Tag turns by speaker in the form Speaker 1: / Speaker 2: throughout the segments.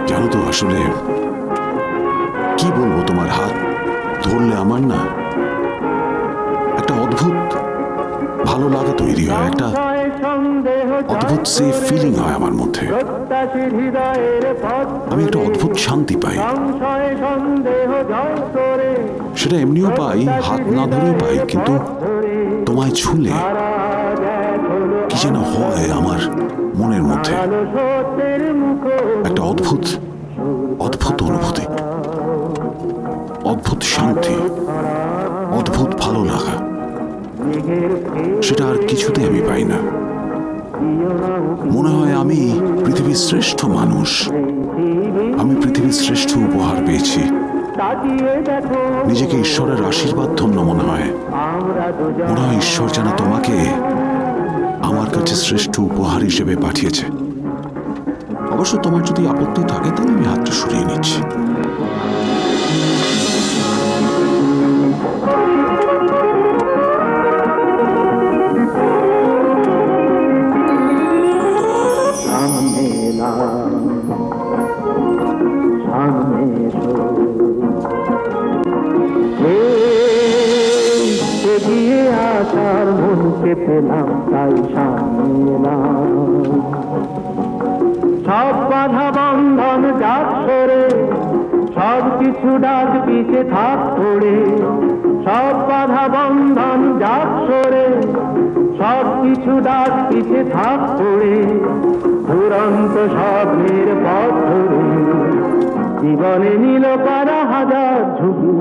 Speaker 1: জানো তো আসলে কি বলবো, তোমার হাত ধরলে আমার না একটা অদ্ভুত ভালো লাগা তৈরি হয়, একটা অদ্ভুত সেফ ফিলিং হয় আমার মধ্যে। আমি একটা অদ্ভুত শান্তি পাই, সেটা এমনিও পাই, হাত না ধরেও পাই, কিন্তু তোমায় ছুলে কি যেন হয় আমার মনের মধ্যে, একটা অদ্ভুত অদ্ভুত অনুভূতি, অদ্ভুত শান্তি, অদ্ভুত ভালো লাগা, সেটা আর কিছুতে আমি পাই না। মনে হয় আমি পৃথিবীর শ্রেষ্ঠ মানুষ, আমি পৃথিবীর শ্রেষ্ঠ উপহার পেয়েছি। নিজেকে ঈশ্বরের আশীর্বাদ ধন্য মনে হয়। মনে হয় ঈশ্বর যেন তোমাকে আমার কাছে শ্রেষ্ঠ উপহার হিসেবে পাঠিয়েছে। অবশ্য তোমার যদি আপত্তি থাকে তাহলে আমি হাতটা সরিয়ে নিচ্ছি।
Speaker 2: পেলাম তাই সামনে সব বাধা বন্ধন ডাক সরে, সব কিছু ডাক পিছে থাক পড়ে, সব বাধা বন্ধন ডাক সরে, সব কিছু ডাক পিছে থাক পড়ে, দুরন্ত স্বপ্নের পথ ধরে জীবনে নিল পারা হাজার ঝুঁকি,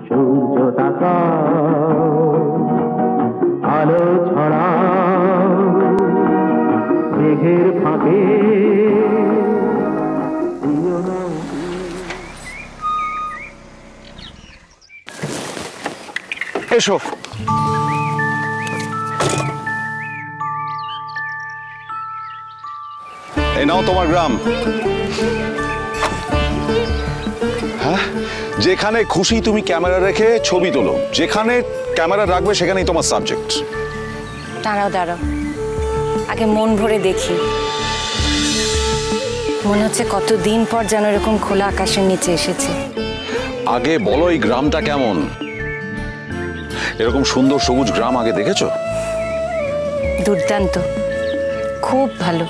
Speaker 2: সূর্য তাকা আলো ছড়া মেঘের ফাঁকে।
Speaker 3: এসো, এই নাও তোমার গ্রাম। হ্যাঁ, যেখানে খুশি তুমি ক্যামেরা রেখে ছবি তোলো, যেখানে ক্যামেরা রাখবে সেখানেই তোমার সাবজেক্ট।
Speaker 4: দাঁড়াও দাঁড়াও, আগে মন ভরে দেখি। মনে হচ্ছে কতদিন পর যেন এরকম খোলা আকাশের নিচে এসেছে।
Speaker 3: আগে বলো এই গ্রামটা কেমন? এরকম সুন্দর সবুজ গ্রাম আগে দেখেছো?
Speaker 4: দুর্দান্ত, খুব ভালো।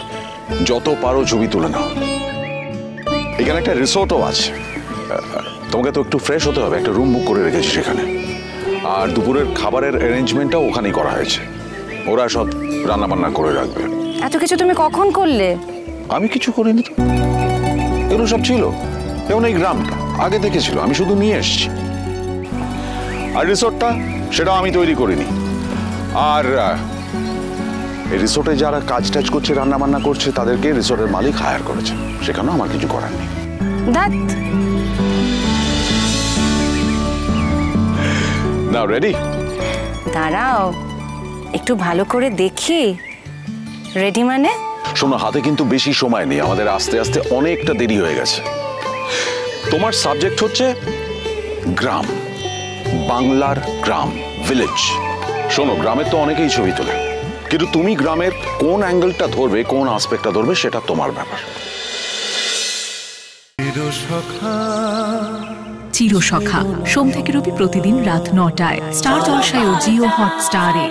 Speaker 3: যত পারো ছবি তুলে নাও। এখানে একটা রিসোর্টও আছে, তোমাকে তো একটু ফ্রেশ হতে হবে, একটা রুম বুক করে রেখেছি সেখানে। আর দুপুরের খাবারের অ্যারেঞ্জমেন্টটাও ওখানেই করা হয়েছে, ওরা সব রান্না বান্না করে রাখবে।
Speaker 4: এত কিছু তুমি কখন করলে?
Speaker 3: আমি কিছু করিনি তো, এগুলো সব ছিল। যেমন এই গ্রামটা আগে দেখেছিল, আমি শুধু নিয়ে এসেছি। আর রিসোর্টটা সেটাও আমি তৈরি করিনি। আর এই রিসোর্টে যারা কাজ টাজ করছে, রান্না বান্না করছে, তাদেরকে রিসোর্টের মালিক হায়ার করেছে, সেখানেও আমার কিছু করার নেই। নাও রেডি?
Speaker 4: দাঁড়াও একটু ভালো করে দেখি। রেডি মানে?
Speaker 3: শোনো, হাতে কিন্তু বেশি সময় নেই, আমাদের আস্তে আস্তে অনেকটা দেরি হয়ে গেছে। তোমার সাবজেক্ট হচ্ছে গ্রাম, বাংলার গ্রাম, ভিলেজ। শোনো, গ্রামের তো অনেকেই ছবি তোলে, কিন্তু তুমি গ্রামের কোন অ্যাঙ্গেলটা ধরবে, কোন আসপেক্টটা ধরবে, সেটা তোমার ব্যাপার।
Speaker 5: চিরসখা সোম থেকে রবি প্রতিদিন রাত ৯টায় স্টার জলসায় ও জিও হটস্টারে।